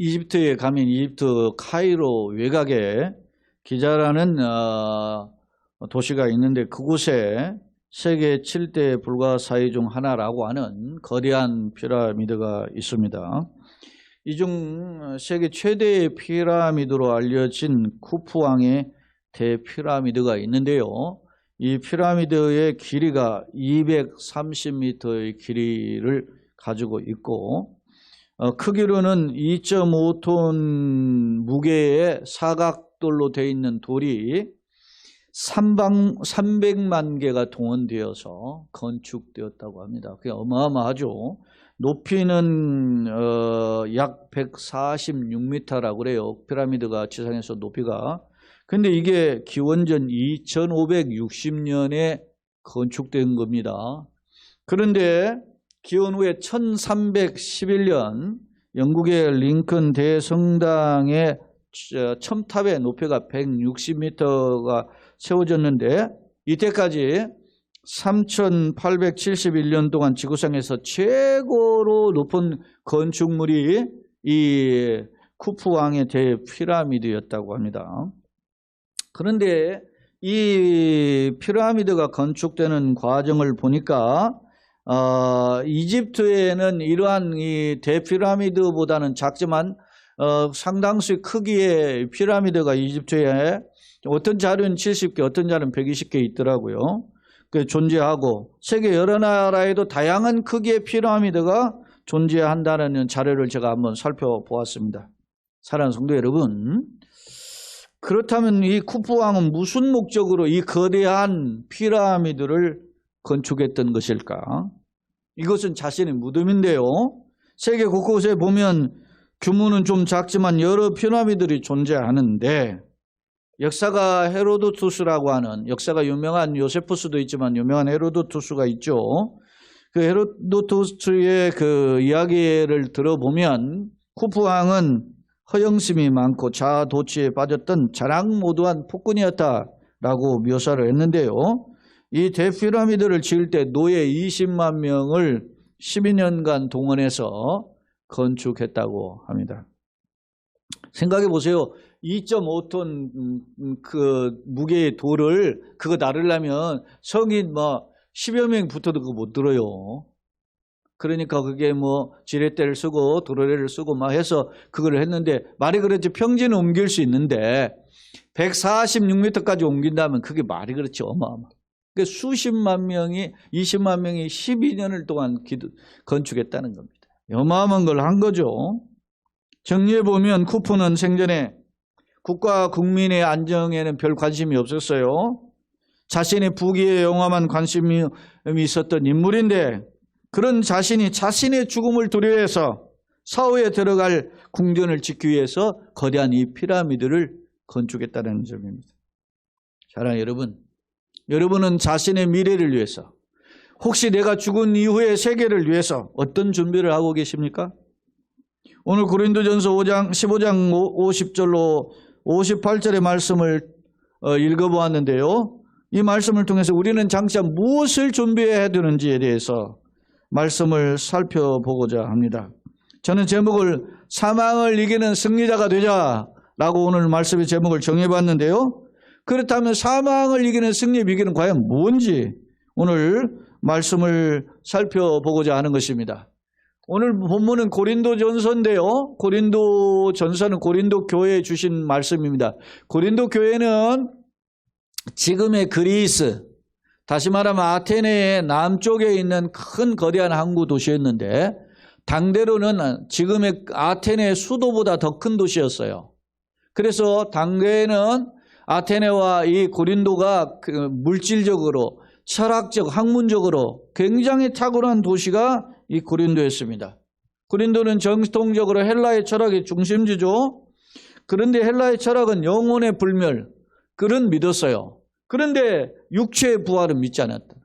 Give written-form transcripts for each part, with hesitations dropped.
이집트에 가면 이집트 카이로 외곽에 기자라는 도시가 있는데 그곳에 세계 7대 불가사의 중 하나라고 하는 거대한 피라미드가 있습니다. 이 중 세계 최대의 피라미드로 알려진 쿠푸왕의 대피라미드가 있는데요. 이 피라미드의 길이가 230m의 길이를 가지고 있고 크기로는 2.5톤 무게의 사각돌로 되어 있는 돌이 300만 개가 동원되어서 건축되었다고 합니다. 그게 어마어마하죠. 높이는 약 146m라고 그래요. 피라미드가 지상에서 높이가. 근데 이게 기원전 2560년에 건축된 겁니다. 그런데 기원 후에 1311년 영국의 링컨 대성당의 첨탑의 높이가 160m가 세워졌는데 이때까지 3871년 동안 지구상에서 최고로 높은 건축물이 이 쿠푸왕의 대피라미드였다고 합니다. 그런데 이 피라미드가 건축되는 과정을 보니까 이집트에는 이러한 이 대피라미드보다는 작지만 상당수의 크기의 피라미드가 이집트에 어떤 자료는 70개, 어떤 자료는 120개 있더라고요. 존재하고 세계 여러 나라에도 다양한 크기의 피라미드가 존재한다는 자료를 제가 한번 살펴보았습니다. 사랑하는 성도 여러분, 그렇다면 이 쿠푸왕은 무슨 목적으로 이 거대한 피라미드를 건축했던 것일까? 이것은 자신의 무덤인데요. 세계 곳곳에 보면 규모는 좀 작지만 여러 피라미드들이 존재하는데 역사가 헤로도투스라고 하는 역사가 유명한 요세푸스도 있지만 유명한 헤로도투스가 있죠. 그 헤로도투스의 그 이야기를 들어보면 쿠푸왕은 허영심이 많고 자아도취에 빠졌던 자랑모두한 폭군이었다라고 묘사를 했는데요. 이 대피라미드를 지을 때 노예 20만 명을 12년간 동원해서 건축했다고 합니다. 생각해 보세요. 2.5톤 그 무게의 돌을 그거 나르려면 성인 10여 명 붙어도 그거 못 들어요. 그러니까 그게 지렛대를 쓰고 도로래를 쓰고 막 해서 그걸 했는데 말이 그렇지 평지는 옮길 수 있는데 146m까지 옮긴다면 그게 말이 그렇지 어마어마. 그러니까 수십만 명이 20만 명이 12년을 동안 건축했다는 겁니다. 어마어마한 걸 한 거죠. 정리해 보면 쿠푸는 생전에 국가 국민의 안정에는 별 관심이 없었어요. 자신의 부귀에 영화만 관심이 있었던 인물인데 그런 자신이 자신의 죽음을 두려워해서 사후에 들어갈 궁전을 짓기 위해서 거대한 이 피라미드를 건축했다는 점입니다. 사랑하는 여러분, 여러분은 자신의 미래를 위해서 혹시 내가 죽은 이후의 세계를 위해서 어떤 준비를 하고 계십니까? 오늘 고린도전서 15장 50절로 58절의 말씀을 읽어보았는데요. 이 말씀을 통해서 우리는 장차 무엇을 준비해야 되는지에 대해서 말씀을 살펴보고자 합니다. 저는 제목을 사망을 이기는 승리자가 되자라고 오늘 말씀의 제목을 정해봤는데요. 그렇다면 사망을 이기는 승리의 비결은 과연 뭔지 오늘 말씀을 살펴보고자 하는 것입니다. 오늘 본문은 고린도전서인데요. 고린도전서는 고린도 교회에 주신 말씀입니다. 고린도 교회는 지금의 그리스, 다시 말하면 아테네의 남쪽에 있는 큰 거대한 항구 도시였는데 당대로는 지금의 아테네의 수도보다 더 큰 도시였어요. 그래서 당대에는 아테네와 이 고린도가 물질적으로, 철학적, 학문적으로 굉장히 탁월한 도시가 이 고린도였습니다. 고린도는 정통적으로 헬라의 철학의 중심지죠. 그런데 헬라의 철학은 영혼의 불멸, 그런 믿었어요. 그런데 육체의 부활은 믿지 않았다.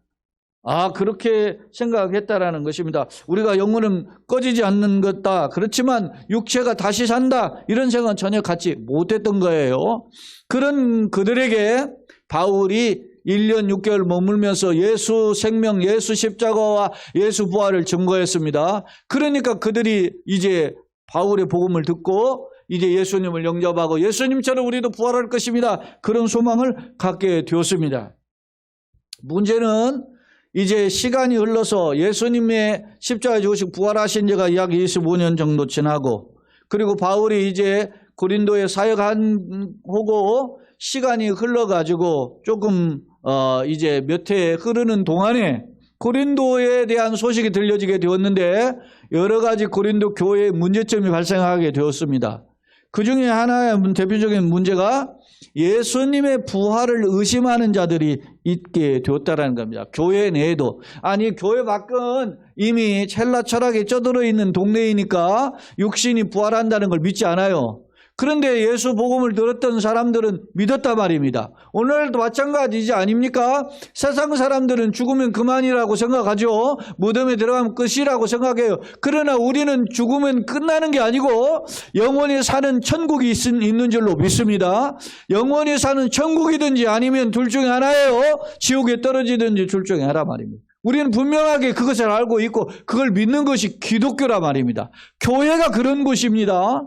그렇게 생각했다라는 것입니다. 우리가 영혼은 꺼지지 않는 것다. 그렇지만 육체가 다시 산다. 이런 생각은 전혀 갖지 못했던 거예요. 그런 그들에게 바울이 1년 6개월 머물면서 예수 생명, 예수 십자가와 예수 부활을 증거했습니다. 그러니까 그들이 이제 바울의 복음을 듣고 이제 예수님을 영접하고 예수님처럼 우리도 부활할 것입니다. 그런 소망을 갖게 되었습니다. 문제는 이제 시간이 흘러서 예수님의 십자가에 죽으시고 부활하신 지가 약 25년 정도 지나고, 그리고 바울이 이제 고린도에 사역하고 시간이 흘러가지고 조금 이제 몇 해 흐르는 동안에 고린도에 대한 소식이 들려지게 되었는데 여러 가지 고린도 교회의 문제점이 발생하게 되었습니다. 그 중에 하나의 대표적인 문제가 예수님의 부활을 의심하는 자들이 있게 되었다는 겁니다. 교회 내에도. 아니, 교회 밖은 이미 첼라 철학에 쩌들어 있는 동네이니까 육신이 부활한다는 걸 믿지 않아요. 그런데 예수 복음을 들었던 사람들은 믿었단 말입니다. 오늘도 마찬가지지 아닙니까? 세상 사람들은 죽으면 그만이라고 생각하죠. 무덤에 들어가면 끝이라고 생각해요. 그러나 우리는 죽으면 끝나는 게 아니고 영원히 사는 천국이 있는 줄로 믿습니다. 영원히 사는 천국이든지 아니면 둘 중에 하나예요. 지옥에 떨어지든지 둘 중에 하나 말입니다. 우리는 분명하게 그것을 알고 있고 그걸 믿는 것이 기독교라 말입니다. 교회가 그런 곳입니다.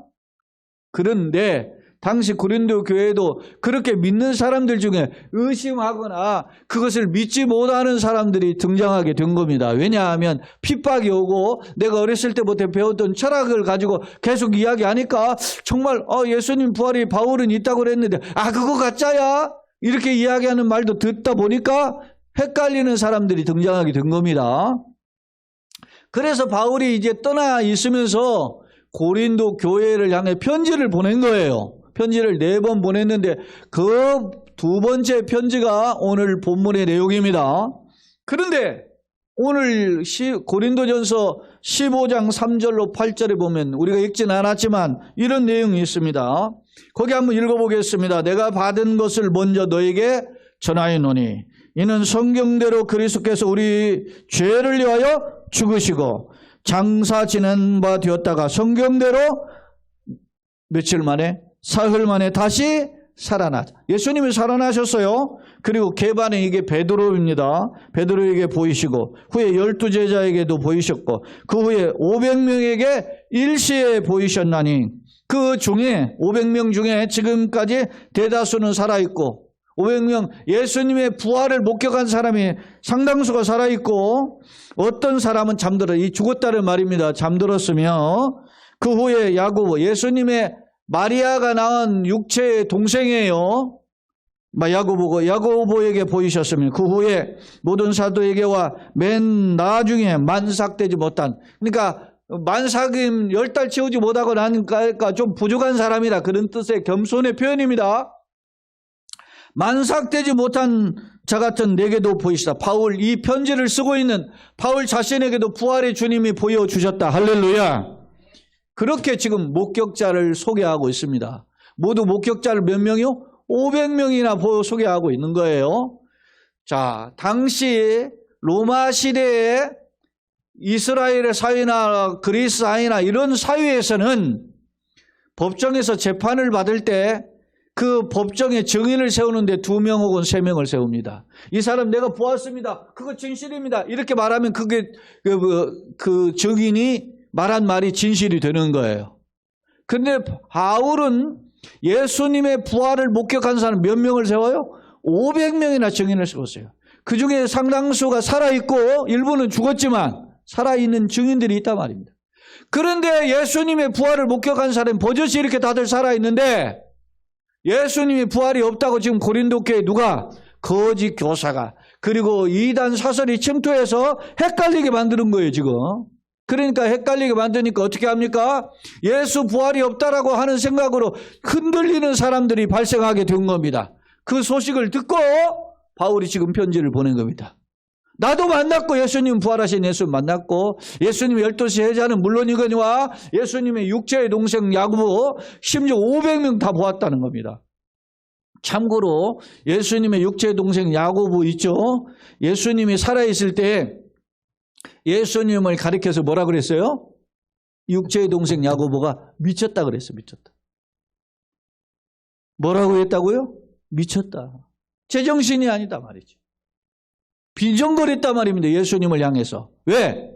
그런데 당시 고린도 교회도 그렇게 믿는 사람들 중에 의심하거나 그것을 믿지 못하는 사람들이 등장하게 된 겁니다. 왜냐하면 핍박이 오고 내가 어렸을 때부터 배웠던 철학을 가지고 계속 이야기하니까 정말 예수님 부활이 바울은 있다고 그랬는데 그거 가짜야? 이렇게 이야기하는 말도 듣다 보니까 헷갈리는 사람들이 등장하게 된 겁니다. 그래서 바울이 이제 떠나 있으면서 고린도 교회를 향해 편지를 보낸 거예요. 편지를 4번 보냈는데 그 2번째 편지가 오늘 본문의 내용입니다. 그런데 오늘 고린도전서 15장 3절로 8절에 보면 우리가 읽진 않았지만 이런 내용이 있습니다. 거기 한번 읽어보겠습니다. 내가 받은 것을 먼저 너에게 전하였노니 이는 성경대로 그리스도께서 우리 죄를 위하여 죽으시고 장사 지낸 바 되었다가 성경대로 며칠 만에 사흘 만에 다시 살아나자. 예수님이 살아나셨어요. 그리고 계반에 이게 베드로입니다. 베드로에게 보이시고 후에 12제자에게도 보이셨고 그 후에 500명에게 일시에 보이셨나니 그 중에 500명 중에 지금까지 대다수는 살아있고 500명 예수님의 부활을 목격한 사람이 상당수가 살아있고 어떤 사람은 죽었다는 말입니다. 잠들었으며 그 후에 야고보, 예수님의 마리아가 낳은 육체의 동생이에요. 야고보에게 보이셨으며 그 후에 모든 사도에게와 맨 나중에 만삭되지 못한, 그러니까 만삭임 10달 채우지 못하고 나니까 좀 부족한 사람이라 그런 뜻의 겸손의 표현입니다. 만삭되지 못한 자 같은 내게도 보이시다. 바울, 이 편지를 쓰고 있는 바울 자신에게도 부활의 주님이 보여주셨다. 할렐루야. 그렇게 지금 목격자를 소개하고 있습니다. 모두 목격자를 몇 명이요? 500명이나 소개하고 있는 거예요. 자, 당시 로마 시대에 이스라엘의 사회나 그리스 사회나 이런 사회에서는 법정에서 재판을 받을 때 그 법정에 증인을 세우는데 2명 혹은 3명을 세웁니다. 이 사람 내가 보았습니다. 그거 진실입니다. 이렇게 말하면 그게 그 증인이 말한 말이 진실이 되는 거예요. 그런데 바울은 예수님의 부활을 목격한 사람 몇 명을 세워요? 500명이나 증인을 세웠어요. 그 중에 상당수가 살아있고 일부는 죽었지만 살아있는 증인들이 있단 말입니다. 그런데 예수님의 부활을 목격한 사람은 버젓이 이렇게 다들 살아있는데 예수님이 부활이 없다고 지금 고린도 교회 누가? 거짓 교사가, 그리고 이단 사설이 침투해서 헷갈리게 만드는 거예요 지금. 그러니까 헷갈리게 만드니까 어떻게 합니까? 예수 부활이 없다라고 하는 생각으로 흔들리는 사람들이 발생하게 된 겁니다. 그 소식을 듣고 바울이 지금 편지를 보낸 겁니다. 나도 만났고 예수님 부활하신 예수 만났고 예수님의 12시 해자는 물론이거니와 예수님의 육체의 동생 야고보 심지어 500명 다 보았다는 겁니다. 참고로 예수님의 육체의 동생 야고보 있죠? 예수님이 살아있을 때 예수님을 가리켜서 뭐라 그랬어요? 육체의 동생 야고보가 미쳤다 그랬어요. 미쳤다. 뭐라고 했다고요? 미쳤다. 제정신이 아니다 말이죠. 빈정거렸단 말입니다. 예수님을 향해서. 왜?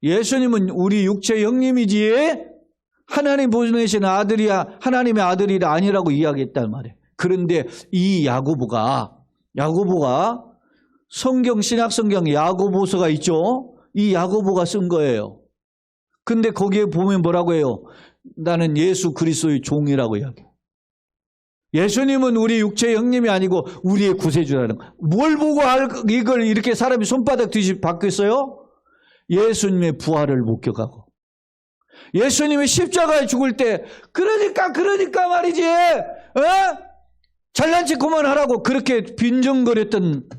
예수님은 우리 육체 형님이지 하나님 보내신 아들이야, 하나님의 아들이 아니라고 이야기했단 말이에요. 그런데 이 야고보가 신약성경 야고보서가 있죠? 이 야고보가 쓴 거예요. 근데 거기에 보면 뭐라고 해요? 나는 예수 그리스도의 종이라고 이야기해요. 예수님은 우리 육체의 형님이 아니고 우리의 구세주라는 거예요. 뭘 보고 이걸 이렇게 사람이 손바닥 뒤집어 바뀌었어요? 예수님의 부활을 목격하고 예수님이 십자가에 죽을 때 그러니까 말이지 잘난 체 그만하라고 그렇게 빈정거렸던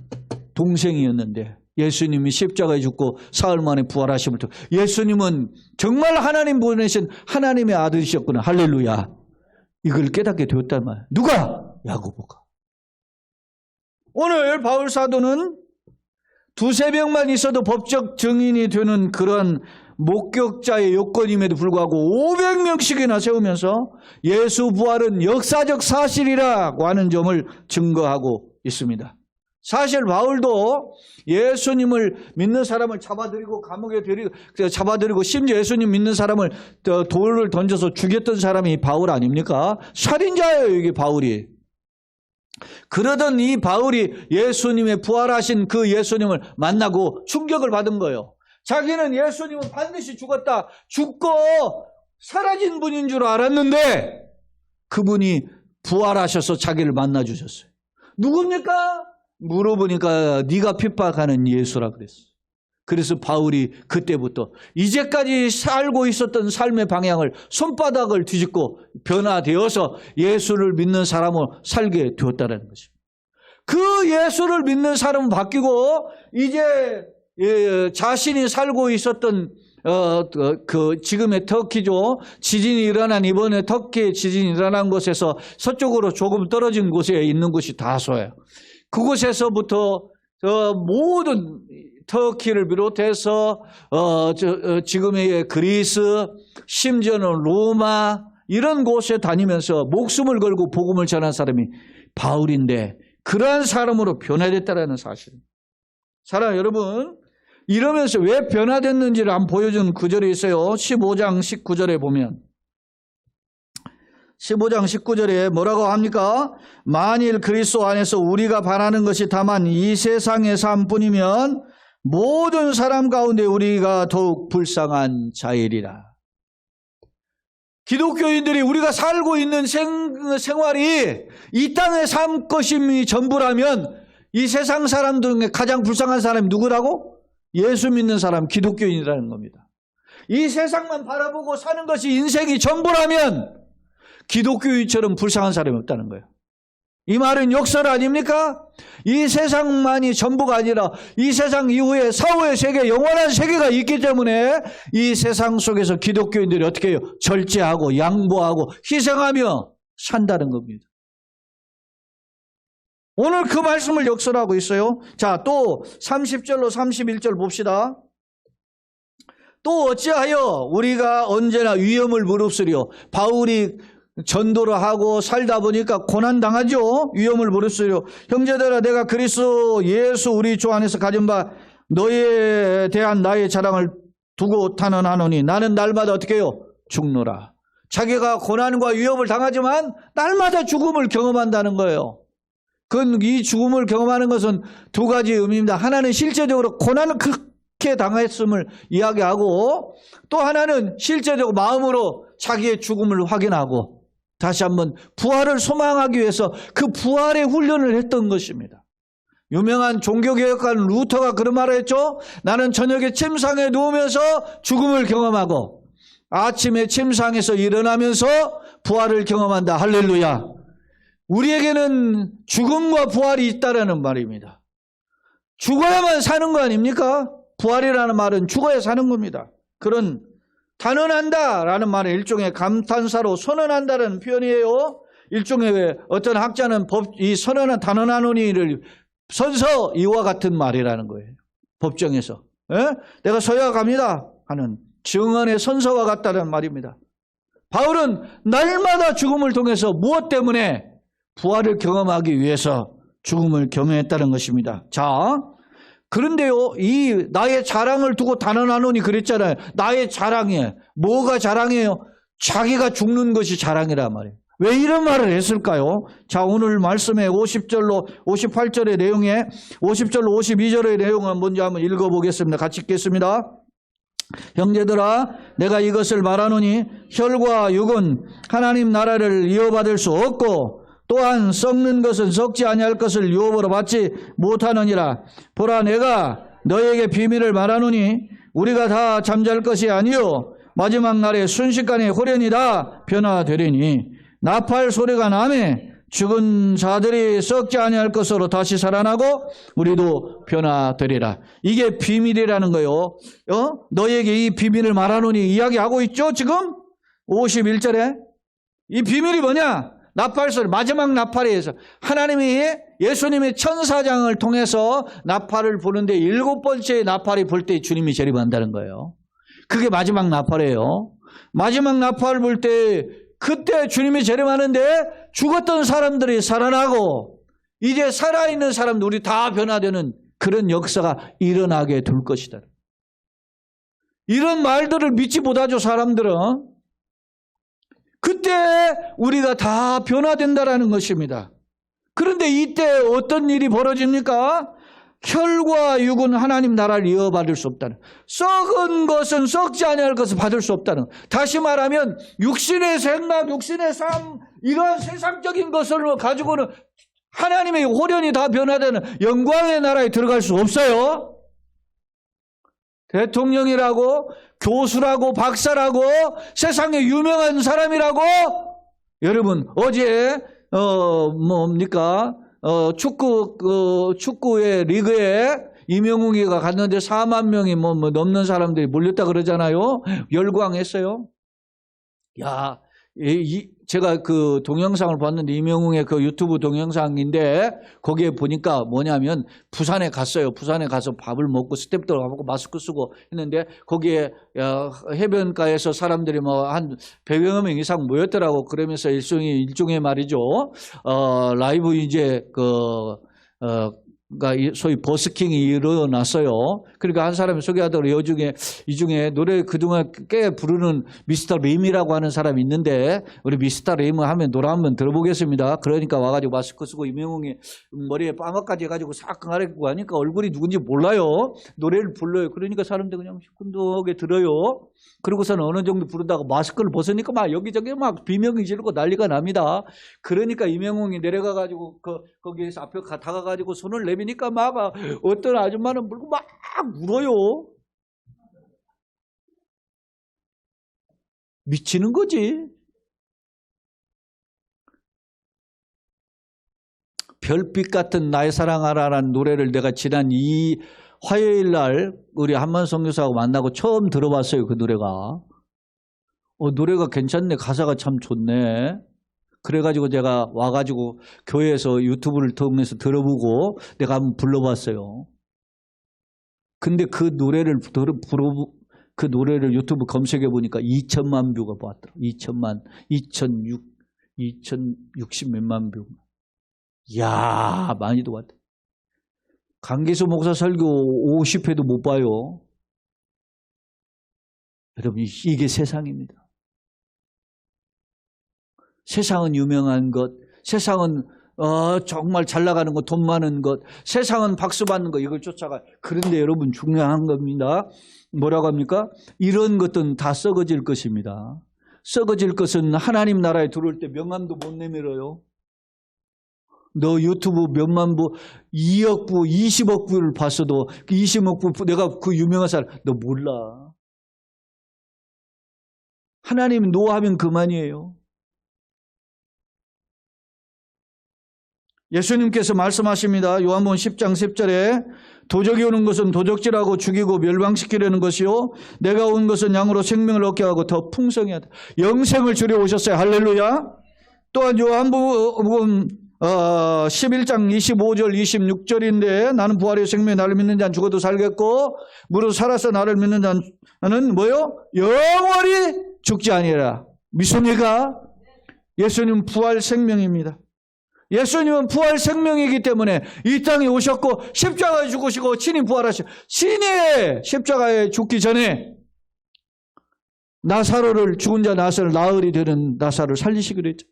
동생이었는데 예수님이 십자가에 죽고 사흘 만에 부활하심을 통해 예수님은 정말 하나님 보내신 하나님의 아들이셨구나. 할렐루야. 이걸 깨닫게 되었단 말이에요. 누가? 야고보가. 오늘 바울 사도는 두세 명만 있어도 법적 증인이 되는 그런 목격자의 요건임에도 불구하고 500명씩이나 세우면서 예수 부활은 역사적 사실이라고 하는 점을 증거하고 있습니다. 사실 바울도 예수님을 믿는 사람을 잡아들이고 심지어 예수님 믿는 사람을 돌을 던져서 죽였던 사람이 바울 아닙니까? 살인자예요, 이게 바울이. 그러던 이 바울이 예수님의 부활하신 그 예수님을 만나고 충격을 받은 거예요. 자기는 예수님은 반드시 죽고 사라진 분인 줄 알았는데 그분이 부활하셔서 자기를 만나 주셨어요. 누굽니까? 물어보니까 네가 핍박하는 예수라 그랬어요. 그래서 바울이 그때부터 이제까지 살고 있었던 삶의 방향을 손바닥을 뒤집고 변화되어서 예수를 믿는 사람으로 살게 되었다는 것입니다. 그 예수를 믿는 사람은 바뀌고 이제 자신이 살고 있었던 지금의 터키죠. 지진이 일어난 이번에 터키 지진이 일어난 곳에서 서쪽으로 조금 떨어진 곳에 있는 곳이 다소예요. 그곳에서부터 모든 터키를 비롯해서 지금의 그리스, 심지어는 로마 이런 곳에 다니면서 목숨을 걸고 복음을 전한 사람이 바울인데 그러한 사람으로 변화됐다는 사실입니다. 사랑하는 여러분, 이러면서 왜 변화됐는지를 한번 보여주는 구절이 있어요. 15장 19절에 보면 15장 19절에 뭐라고 합니까? 만일 그리스도 안에서 우리가 바라는 것이 다만 이 세상의 삶뿐이면 모든 사람 가운데 우리가 더욱 불쌍한 자일이라. 기독교인들이 우리가 살고 있는 생활이 이 땅의 삶 것임이 전부라면 이 세상 사람 중에 가장 불쌍한 사람이 누구라고? 예수 믿는 사람, 기독교인이라는 겁니다. 이 세상만 바라보고 사는 것이 인생이 전부라면 기독교인처럼 불쌍한 사람이 없다는 거예요. 이 말은 역설 아닙니까? 이 세상만이 전부가 아니라 이 세상 이후에 사후의 세계, 영원한 세계가 있기 때문에 이 세상 속에서 기독교인들이 어떻게 해요? 절제하고 양보하고 희생하며 산다는 겁니다. 오늘 그 말씀을 역설하고 있어요. 자, 또 30절로 31절 봅시다. 또 어찌하여 우리가 언제나 위험을 무릅쓰려. 바울이 전도를 하고 살다 보니까 고난당하죠. 위험을 무릅쓰려. 형제들아, 내가 그리스도 예수 우리 주 안에서 가진 바 너희에 대한 나의 자랑을 두고 탄원하노니 나는 날마다 어떻게 해요? 죽노라. 자기가 고난과 위협을 당하지만 날마다 죽음을 경험한다는 거예요. 이 죽음을 경험하는 것은 두 가지 의미입니다. 하나는 실제적으로 고난을 그렇게 당했음을 이야기하고 또 하나는 실제적으로 마음으로 자기의 죽음을 확인하고 다시 한번 부활을 소망하기 위해서 그 부활의 훈련을 했던 것입니다. 유명한 종교개혁가는 루터가 그런 말을 했죠. 나는 저녁에 침상에 누우면서 죽음을 경험하고 아침에 침상에서 일어나면서 부활을 경험한다. 할렐루야. 우리에게는 죽음과 부활이 있다라는 말입니다. 죽어야만 사는 거 아닙니까? 부활이라는 말은 죽어야 사는 겁니다. 그런 단언한다라는 말은 일종의 감탄사로 선언한다는 표현이에요. 일종의 어떤 학자는 이 선언한 단언하노니를 선서 이와 같은 말이라는 거예요. 법정에서 내가 서약합니다 하는 증언의 선서와 같다는 말입니다. 바울은 날마다 죽음을 통해서 무엇 때문에? 부활을 경험하기 위해서 죽음을 경험했다는 것입니다. 자, 그런데요, 이 나의 자랑을 두고 단언하노니 그랬잖아요. 나의 자랑이에요. 뭐가 자랑이에요? 자기가 죽는 것이 자랑이란 말이에요. 왜 이런 말을 했을까요? 자, 오늘 말씀의 50절로 58절의 내용에 50절로 52절의 내용을 먼저 한번 읽어보겠습니다. 같이 읽겠습니다. 형제들아, 내가 이것을 말하노니 혈과 육은 하나님 나라를 이어받을 수 없고 또한 썩는 것은 썩지 아니할 것을 유업으로 받지 못하느니라. 보라, 내가 너에게 비밀을 말하노니 우리가 다 잠잘 것이 아니요 마지막 날에 순식간에 홀연히 다 변화되리니 나팔 소리가 나매 죽은 자들이 썩지 아니할 것으로 다시 살아나고 우리도 변화되리라. 이게 비밀이라는 거예요. 너에게 이 비밀을 말하노니 이야기하고 있죠. 지금 51절에 이 비밀이 뭐냐? 나팔 소리, 마지막 나팔에서 하나님이 예수님의 천사장을 통해서 나팔을 부는데 7번째 나팔이 불 때 주님이 재림한다는 거예요. 그게 마지막 나팔이에요. 마지막 나팔을 불 때 그때 주님이 재림하는데 죽었던 사람들이 살아나고 이제 살아있는 사람들 우리 다 변화되는 그런 역사가 일어나게 될 것이다. 이런 말들을 믿지 못하죠, 사람들은. 그때 우리가 다 변화된다라는 것입니다. 그런데 이때 어떤 일이 벌어집니까? 혈과 육은 하나님 나라를 이어받을 수 없다는, 썩은 것은 썩지 아니할 것을 받을 수 없다는, 다시 말하면 육신의 생각, 육신의 삶, 이러한 세상적인 것을 가지고는 하나님의 홀연히 다 변화되는 영광의 나라에 들어갈 수 없어요. 대통령이라고, 교수라고, 박사라고, 세상에 유명한 사람이라고. 여러분, 어제 축구의 리그에 이명웅이가 갔는데 4만 명이 넘는 사람들이 몰렸다 그러잖아요. 열광했어요. 야, 제가 그 동영상을 봤는데 이명웅의 그 유튜브 동영상인데 거기에 보니까 뭐냐면 부산에 갔어요. 부산에 가서 밥을 먹고 스태프들하고 마스크 쓰고 했는데 거기에 해변가에서 사람들이 한 100여 명 이상 모였더라고. 그러면서 일종의 말이죠. 라이브 이제 그러니까 소위 버스킹이 일어났어요. 그러니까 한 사람이 소개하더라도 이 중에 노래 그동안 꽤 부르는 미스터 림이라고 하는 사람이 있는데 우리 미스터 림 하면 노래 한번 들어보겠습니다. 그러니까 와가지고 마스크 쓰고 이명웅이 머리에 파마까지 해가지고 싹 가리고 하니까 얼굴이 누군지 몰라요. 노래를 불러요. 그러니까 사람들 그냥 시큰둥하게 들어요. 그러고서는 어느 정도 부르다가 마스크를 벗으니까 막 여기저기 막 비명이 지르고 난리가 납니다. 그러니까 이명웅이 내려가가지고 거기에서 앞에 다가가지고 손을 내미니까 막 어떤 아줌마는 물고 막 울어요. 미치는 거지. 별빛 같은 나의 사랑하라라는 노래를 내가 지난 이 화요일 날 우리 한만 선교사하고 만나고 처음 들어봤어요. 그 노래가. 노래가 괜찮네. 가사가 참 좋네. 그래가지고 제가 와가지고 교회에서 유튜브를 통해서 들어보고 내가 한번 불러봤어요. 근데 그 노래를 유튜브 검색해 보니까 2천만 뷰가 봤더라고요. 2060 몇만 뷰. 이야, 많이도 봤다. 강기수 목사 설교 50회도 못 봐요. 여러분, 이게 세상입니다. 세상은 유명한 것, 세상은 정말 잘 나가는 것, 돈 많은 것, 세상은 박수 받는 것, 이걸 쫓아가. 그런데 여러분 중요한 겁니다. 뭐라고 합니까? 이런 것들은 다 썩어질 것입니다. 썩어질 것은 하나님 나라에 들어올 때 명함도 못 내밀어요. 너 유튜브 몇만 부, 2억 부, 20억 부를 봤어도 20억 부 내가 그 유명한 사람 너 몰라. 하나님 노하면 그만이에요. 예수님께서 말씀하십니다. 요한복음 10장 10절에 도적이 오는 것은 도적질하고 죽이고 멸망시키려는 것이요 내가 온 것은 양으로 생명을 얻게 하고 더 풍성히 하다. 영생을 주려 오셨어요. 할렐루야. 또한 요한복음 11장 25절 26절인데 나는 부활의 생명이 나를 믿는 자는 죽어도 살겠고 무릇 살아서 나를 믿는 자는 뭐요? 영원히 죽지 아니하리라. 믿습니까? 예수님은 부활 생명입니다. 예수님은 부활 생명이기 때문에 이 땅에 오셨고 십자가에 죽으시고 친히 부활하시고 친히 십자가에 죽기 전에 나사로를, 죽은 자 나사로를, 나흘이 되는 나사로를 살리시기로 했잖아요.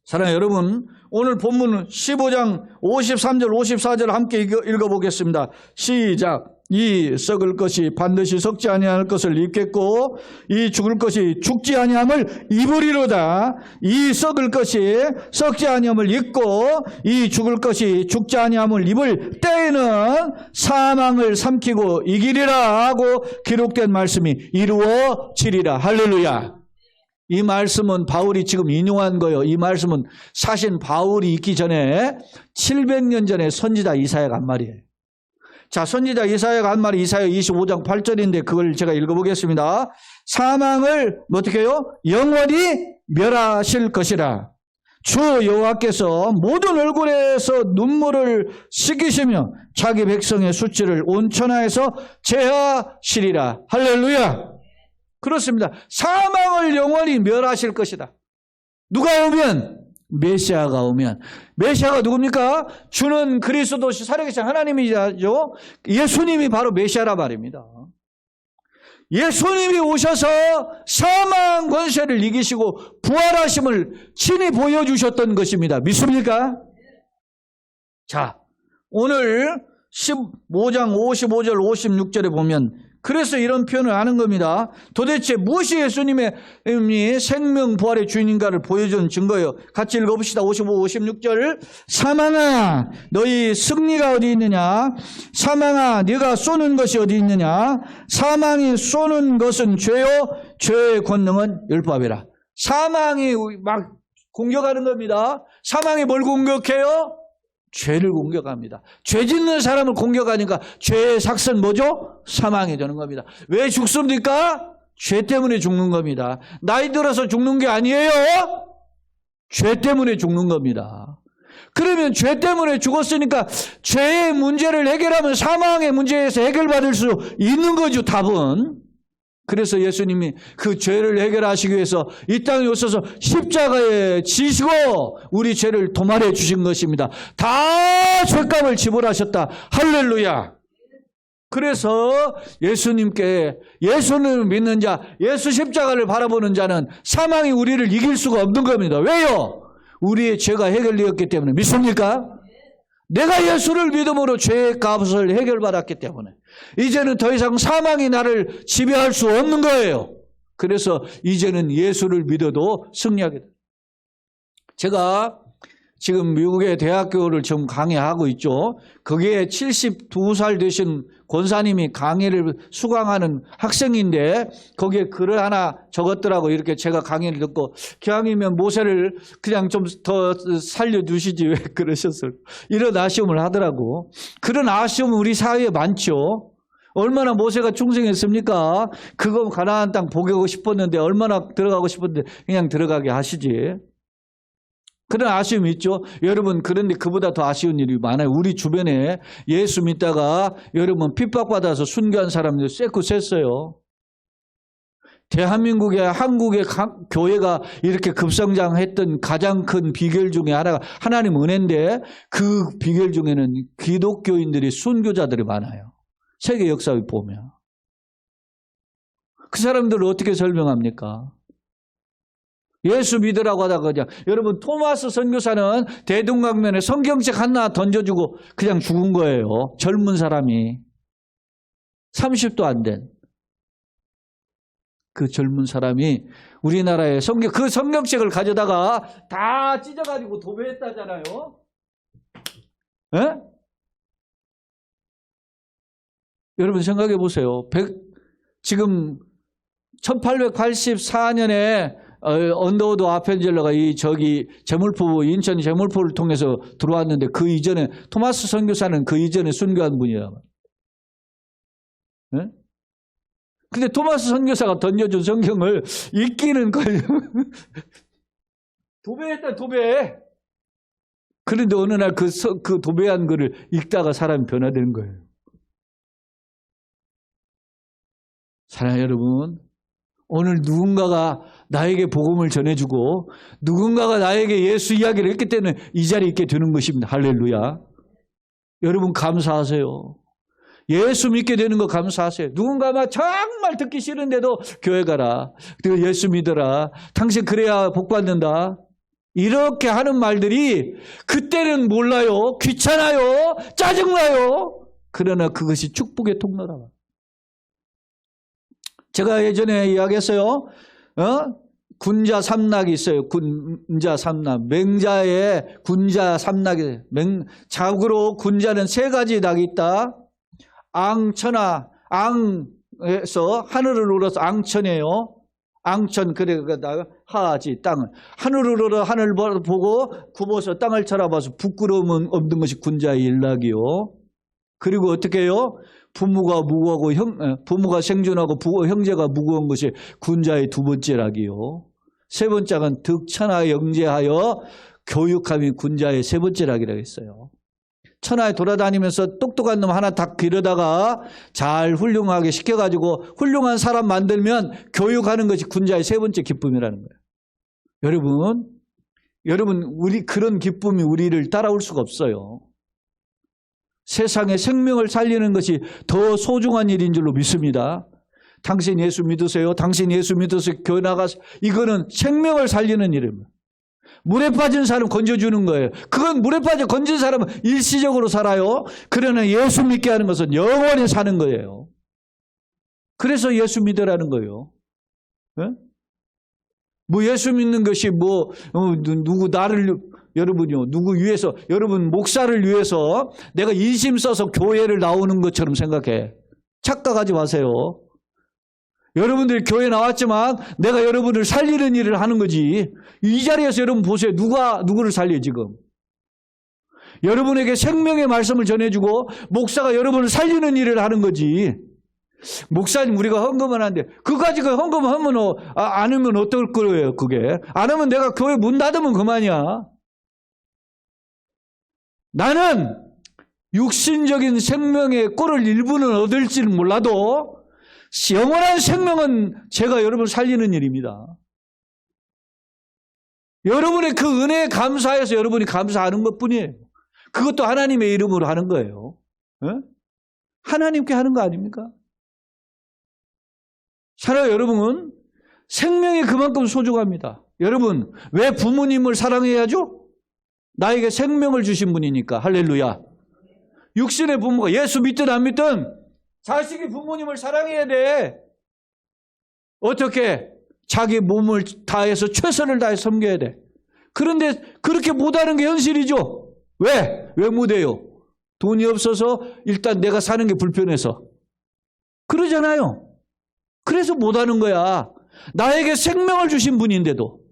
사랑하는 여러분, 오늘 본문은 15장 53절 54절 함께 읽어보겠습니다. 시작. 이 썩을 것이 반드시 썩지 아니할 것을 입겠고 이 죽을 것이 죽지 아니함을 입으리로다. 이 썩을 것이 썩지 아니함을 입고 이 죽을 것이 죽지 아니함을 입을 때에는 사망을 삼키고 이기리라 하고 기록된 말씀이 이루어지리라. 할렐루야. 이 말씀은 바울이 지금 인용한 거예요. 이 말씀은 사실 바울이 있기 전에 700년 전에 선지자 이사야가 한 말이에요. 자, 선지자 이사야가 한 말이 이사야 25장 8절인데 그걸 제가 읽어보겠습니다. 사망을 어떻게 해요? 영원히 멸하실 것이라. 주 여호와께서 모든 얼굴에서 눈물을 씻기시며 자기 백성의 수치를 온 천하에서 제하시리라. 할렐루야. 그렇습니다. 사망을 영원히 멸하실 것이다. 누가 오면? 메시아가 오면. 메시아가 누굽니까? 주는 그리스도시 살아계신 하나님이죠. 예수님이 바로 메시아라 말입니다. 예수님이 오셔서 사망 권세를 이기시고 부활하심을 친히 보여주셨던 것입니다. 믿습니까? 자, 오늘 15장 55절 56절에 보면 그래서 이런 표현을 하는 겁니다. 도대체 무엇이 예수님의 생명 부활의 주인인가를 보여주는 증거예요. 같이 읽어봅시다. 55, 56절. 사망아 너희 승리가 어디 있느냐? 사망아 네가 쏘는 것이 어디 있느냐? 사망이 쏘는 것은 죄요 죄의 권능은 율법이라. 사망이 막 공격하는 겁니다. 사망이 뭘 공격해요? 죄를 공격합니다. 죄 짓는 사람을 공격하니까 죄의 삭선 뭐죠? 사망이 되는 겁니다. 왜 죽습니까? 죄 때문에 죽는 겁니다. 나이 들어서 죽는 게 아니에요. 죄 때문에 죽는 겁니다. 그러면 죄 때문에 죽었으니까 죄의 문제를 해결하면 사망의 문제에서 해결받을 수 있는 거죠, 답은. 그래서 예수님이 그 죄를 해결하시기 위해서 이 땅에 오셔서 십자가에 지시고 우리 죄를 도말해 주신 것입니다. 다 죄값을 지불하셨다. 할렐루야. 그래서 예수님을 믿는 자, 예수 십자가를 바라보는 자는 사망이 우리를 이길 수가 없는 겁니다. 왜요? 우리의 죄가 해결되었기 때문에. 믿습니까? 내가 예수를 믿음으로 죄의 값을 해결받았기 때문에 이제는 더 이상 사망이 나를 지배할 수 없는 거예요. 그래서 이제는 예수를 믿어도 승리하게 됩니다. 제가 지금 미국의 대학교를 지금 강의하고 있죠. 거기에 72살 되신 권사님이 강의를 수강하는 학생인데 거기에 글을 하나 적었더라고. 이렇게 제가 강의를 듣고 기왕이면 모세를 그냥 좀 더 살려주시지 왜 그러셨을까. 이런 아쉬움을 하더라고. 그런 아쉬움은 우리 사회에 많죠. 얼마나 모세가 충성했습니까? 그거 가나안 땅 보고 싶었는데 얼마나 들어가고 싶었는데 그냥 들어가게 하시지. 그런 아쉬움이 있죠. 여러분, 그런데 그보다 더 아쉬운 일이 많아요. 우리 주변에 예수 믿다가 여러분 핍박받아서 순교한 사람들 쎄고 셌어요. 대한민국의 한국의 교회가 이렇게 급성장했던 가장 큰 비결 중에 하나가 하나님 은혜인데 그 비결 중에는 기독교인들이 순교자들이 많아요. 세계 역사에 보면. 그 사람들을 어떻게 설명합니까? 예수 믿으라고 하다가 그냥. 여러분, 토마스 선교사는 대동강변에 성경책 하나 던져주고 그냥 죽은 거예요. 젊은 사람이. 30도 안 된. 그 젊은 사람이 우리나라의 그 성경책을 가져다가 다 찢어가지고 도배했다잖아요. 예? 여러분 생각해 보세요. 지금 1884년에 언더우드 아펜젤러가 인천 제물포를 통해서 들어왔는데 그 이전에 토마스 선교사는 그 이전에 순교한 분이에요. 네? 근데 토마스 선교사가 던져준 성경을 읽기는 거예요. 도배했다, 도배. 그런데 어느 날 그 도배한 글을 읽다가 사람이 변화되는 거예요. 사랑하는 여러분, 오늘 누군가가 나에게 복음을 전해주고 누군가가 나에게 예수 이야기를 했기 때문에 이 자리에 있게 되는 것입니다. 할렐루야. 여러분 감사하세요. 예수 믿게 되는 거 감사하세요. 누군가 막 정말 듣기 싫은데도 교회 가라. 그리고 예수 믿어라. 당신 그래야 복 받는다. 이렇게 하는 말들이 그때는 몰라요. 귀찮아요. 짜증나요. 그러나 그것이 축복의 통로라. 제가 예전에 이야기했어요. 군자 삼락이 있어요. 군자 삼락. 맹자에 군자 삼락이. 자고로 군자는 세 가지 낙이 있다. 앙천하. 앙에서 하늘을 우러서 앙천이에요. 앙천. 그래가 하지 땅을. 하늘을 우러 하늘을 보고 굽어서 땅을 쳐다봐서 부끄러움 없는 것이 군자의 일락이요. 그리고 어떻게 해요? 부모가 무거워하고 부모가 생존하고 형제가 무거운 것이 군자의 두 번째 락이요. 세 번째 락은 득천하 영재하여 교육함이 군자의 세 번째 락이라고 했어요. 천하에 돌아다니면서 똑똑한 놈 하나 딱 기르다가 잘 훌륭하게 시켜가지고 훌륭한 사람 만들면 교육하는 것이 군자의 세 번째 기쁨이라는 거예요. 여러분 우리 그런 기쁨이 우리를 따라올 수가 없어요. 세상에 생명을 살리는 것이 더 소중한 일인 줄로 믿습니다. 당신 예수 믿으세요. 당신 예수 믿어서 교회 나가서 이거는 생명을 살리는 일입니다. 물에 빠진 사람 건져주는 거예요. 그건 물에 빠져 건진 사람은 일시적으로 살아요. 그러나 예수 믿게 하는 것은 영원히 사는 거예요. 그래서 예수 믿으라는 거예요. 네? 뭐 예수 믿는 것이 누구 나를 여러분요, 누구 위해서, 여러분 목사를 위해서 내가 인심 써서 교회를 나오는 것처럼 생각해. 착각하지 마세요. 여러분들이 교회 나왔지만 내가 여러분을 살리는 일을 하는 거지. 이 자리에서 여러분 보세요. 누구를 살려 지금. 여러분에게 생명의 말씀을 전해주고 목사가 여러분을 살리는 일을 하는 거지. 목사님 우리가 헌금을 하는데 그까지 헌금하면 안 하면 어떨 거예요 그게. 안 하면 내가 교회 문 닫으면 그만이야. 나는 육신적인 생명의 꼴을 일부는 얻을지는 몰라도 영원한 생명은 제가 여러분을 살리는 일입니다. 여러분의 그 은혜에 감사해서 여러분이 감사하는 것뿐이에요. 그것도 하나님의 이름으로 하는 거예요. 하나님께 하는 거 아닙니까? 사랑해요. 여러분은 생명이 그만큼 소중합니다. 여러분 왜 부모님을 사랑해야죠? 나에게 생명을 주신 분이니까. 할렐루야. 육신의 부모가 예수 믿든 안 믿든 자식이 부모님을 사랑해야 돼. 어떻게? 자기 몸을 다해서 최선을 다해 섬겨야 돼. 그런데 그렇게 못하는 게 현실이죠. 왜? 왜 못해요? 돈이 없어서 일단 내가 사는 게 불편해서. 그러잖아요. 그래서 못하는 거야. 나에게 생명을 주신 분인데도.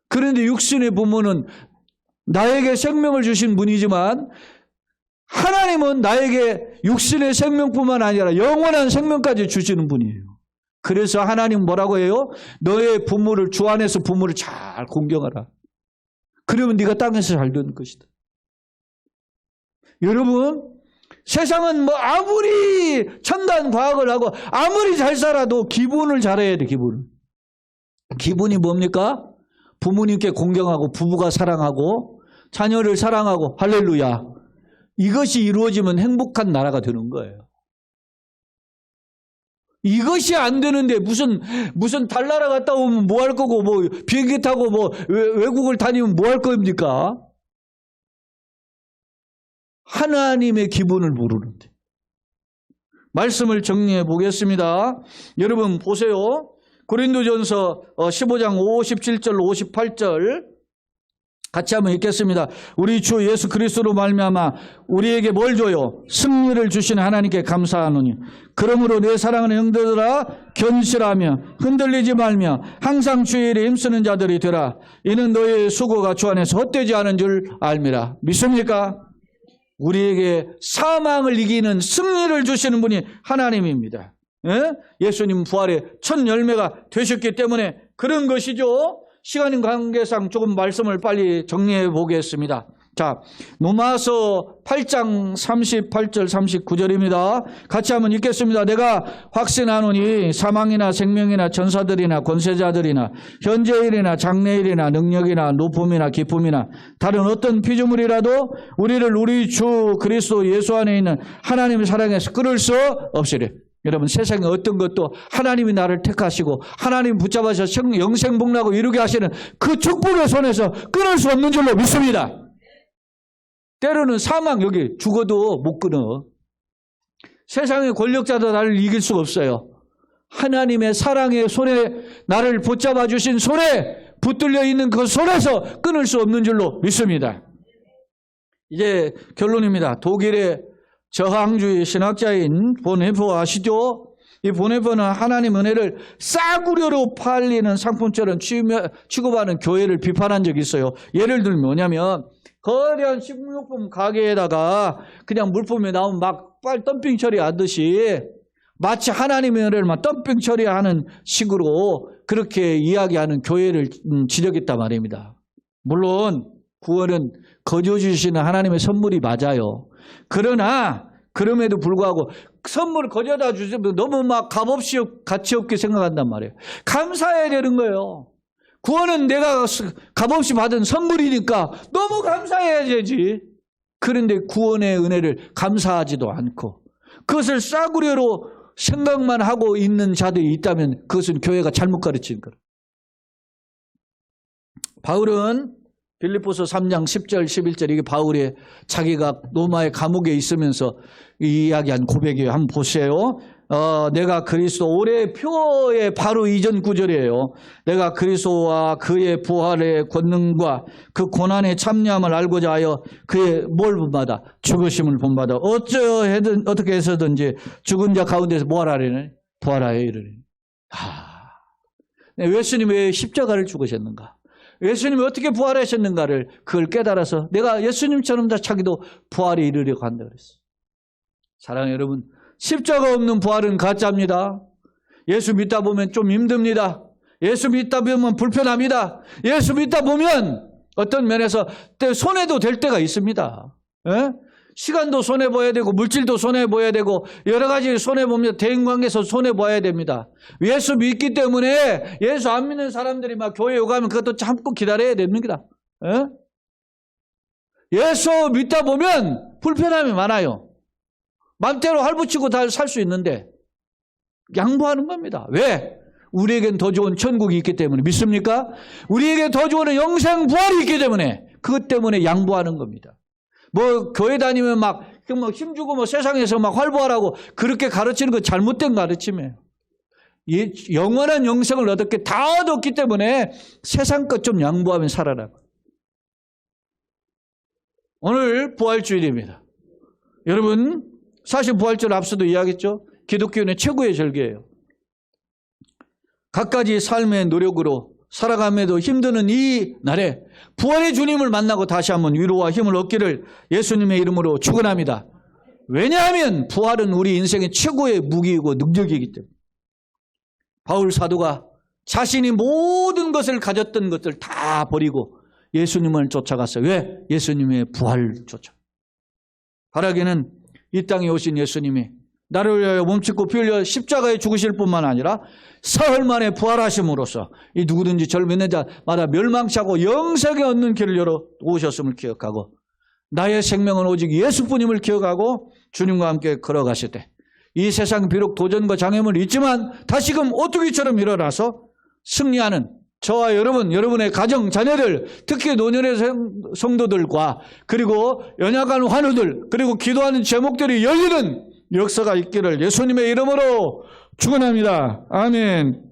그런데 육신의 부모는 나에게 생명을 주신 분이지만 하나님은 나에게 육신의 생명뿐만 아니라 영원한 생명까지 주시는 분이에요. 그래서 하나님 뭐라고 해요? 너의 부모를 주 안에서 부모를 잘 공경하라. 그러면 네가 땅에서 잘 되는 것이다. 여러분 세상은 아무리 첨단 과학을 하고 아무리 잘 살아도 기본을 잘해야 돼. 기본이 뭡니까? 부모님께 공경하고 부부가 사랑하고 자녀를 사랑하고 할렐루야. 이것이 이루어지면 행복한 나라가 되는 거예요. 이것이 안 되는데 무슨 달나라 갔다 오면 뭐 할 거고 비행기 타고 외국을 다니면 뭐 할 겁니까? 하나님의 기분을 모르는데. 말씀을 정리해 보겠습니다. 여러분 보세요. 고린도전서 15장 57절 58절 같이 한번 읽겠습니다. 우리 주 예수 그리스도로 말미암아 우리에게 뭘 줘요? 승리를 주신 하나님께 감사하노니 그러므로 내 사랑하는 형제들아 견실하며 흔들리지 말며 항상 주의 일에 힘쓰는 자들이 되라. 이는 너희의 수고가 주 안에서 헛되지 않은 줄 알미라. 믿습니까? 우리에게 사망을 이기는 승리를 주시는 분이 하나님입니다. 예수님 부활의 첫 열매가 되셨기 때문에 그런 것이죠. 시간인 관계상 조금 말씀을 빨리 정리해 보겠습니다. 자, 로마서 8장 38절 39절입니다. 같이 한번 읽겠습니다. 내가 확신하노니 사망이나 생명이나 전사들이나 권세자들이나 현재일이나 장래일이나 능력이나 높음이나 기쁨이나 다른 어떤 피조물이라도 우리를 우리 주 그리스도 예수 안에 있는 하나님의 사랑에서 끊을 수 없으리. 여러분, 세상에 어떤 것도 하나님이 나를 택하시고 하나님 붙잡아서 영생복락을 이루게 하시는 그 축복의 손에서 끊을 수 없는 줄로 믿습니다. 때로는 사망, 여기 죽어도 못 끊어. 세상의 권력자도 나를 이길 수가 없어요. 하나님의 사랑의 손에 나를 붙잡아 주신 손에 붙들려 있는 그 손에서 끊을 수 없는 줄로 믿습니다. 이제 결론입니다. 독일의 저항주의 신학자인 보네포 아시죠? 이 보네포는 하나님 은혜를 싸구려로 팔리는 상품처럼 취급하는 교회를 비판한 적이 있어요. 예를 들면 뭐냐면 거대한 식료품 가게에다가 그냥 물품이 나오면 막 덤핑 처리하듯이 마치 하나님의 은혜를 막 덤핑 처리하는 식으로 그렇게 이야기하는 교회를 지적했단 말입니다. 물론 구원은 거저 주시는 하나님의 선물이 맞아요. 그러나 그럼에도 불구하고 선물을 거저다 주시면 너무 막 값없이 가치 없게 생각한단 말이에요. 감사해야 되는 거예요. 구원은 내가 값없이 받은 선물이니까 너무 감사해야 되지. 그런데 구원의 은혜를 감사하지도 않고 그것을 싸구려로 생각만 하고 있는 자들이 있다면 그것은 교회가 잘못 가르친 거예요. 바울은 빌립보서 3장 10절 11절 이게 바울의 자기가 로마의 감옥에 있으면서 이야기한 고백이에요. 한번 보세요. 내가 그리스도 올해 표의 바로 이전 구절이에요. 내가 그리스도와 그의 부활의 권능과 그 고난의 참여함을 알고자 하여 그의 뭘 본받아? 죽으심을 본받아. 어떻게 해서든지 죽은 자 가운데서 뭐하라래네? 부활하여 이르니. 예수님이 왜 십자가를 죽으셨는가? 예수님이 어떻게 부활하셨는가를 그걸 깨달아서 내가 예수님처럼 다 자기도 부활에 이르려고 한다 그랬어요. 사랑하는 여러분, 십자가 없는 부활은 가짜입니다. 예수 믿다 보면 좀 힘듭니다. 예수 믿다 보면 불편합니다. 예수 믿다 보면 어떤 면에서 손해도 될 때가 있습니다. 에? 시간도 손해봐야 되고 물질도 손해봐야 되고 여러 가지 손해보면 대인관계에서 손해봐야 됩니다. 예수 믿기 때문에 예수 안 믿는 사람들이 막 교회 오가면 그것도 참고 기다려야 됩니다. 에? 예수 믿다 보면 불편함이 많아요. 맘대로 할부치고 다 살 수 있는데 양보하는 겁니다. 왜? 우리에겐 더 좋은 천국이 있기 때문에. 믿습니까? 우리에게 더 좋은 영생 부활이 있기 때문에 그것 때문에 양보하는 겁니다. 뭐 교회 다니면 막 힘주고 뭐 세상에서 막 활보하라고 그렇게 가르치는 건 잘못된 가르침이에요. 영원한 영생을 얻었기 다 얻었기 때문에 세상 것 좀 양보하면 살아라고. 오늘 부활주일입니다. 여러분 사실 부활절 앞서도 이야기했죠. 기독교인의 최고의 절기예요. 갖가지 삶의 노력으로 살아감에도 힘드는 이 날에 부활의 주님을 만나고 다시 한번 위로와 힘을 얻기를 예수님의 이름으로 축원합니다. 왜냐하면 부활은 우리 인생의 최고의 무기이고 능력이기 때문에. 바울 사도가 자신이 모든 것을 가졌던 것들 다 버리고 예수님을 쫓아갔어요. 왜? 예수님의 부활 쫓아. 바라기는 이 땅에 오신 예수님이 나를 위하여 몸짓고 피 흘려 십자가에 죽으실 뿐만 아니라 사흘 만에 부활하심으로써 이 누구든지 저를 믿는 자마다 멸망치 않고 영생에 얻는 길을 열어 오셨음을 기억하고 나의 생명은 오직 예수뿐임을 기억하고 주님과 함께 걸어가실 때 이 세상 비록 도전과 장애물이 있지만 다시금 오뚜기처럼 일어나서 승리하는 저와 여러분, 여러분의 가정, 자녀들, 특히 노년의 성도들과 그리고 연약한 환우들, 그리고 기도하는 제목들이 열리는 역사가 있기를 예수님의 이름으로 축원합니다. 아멘.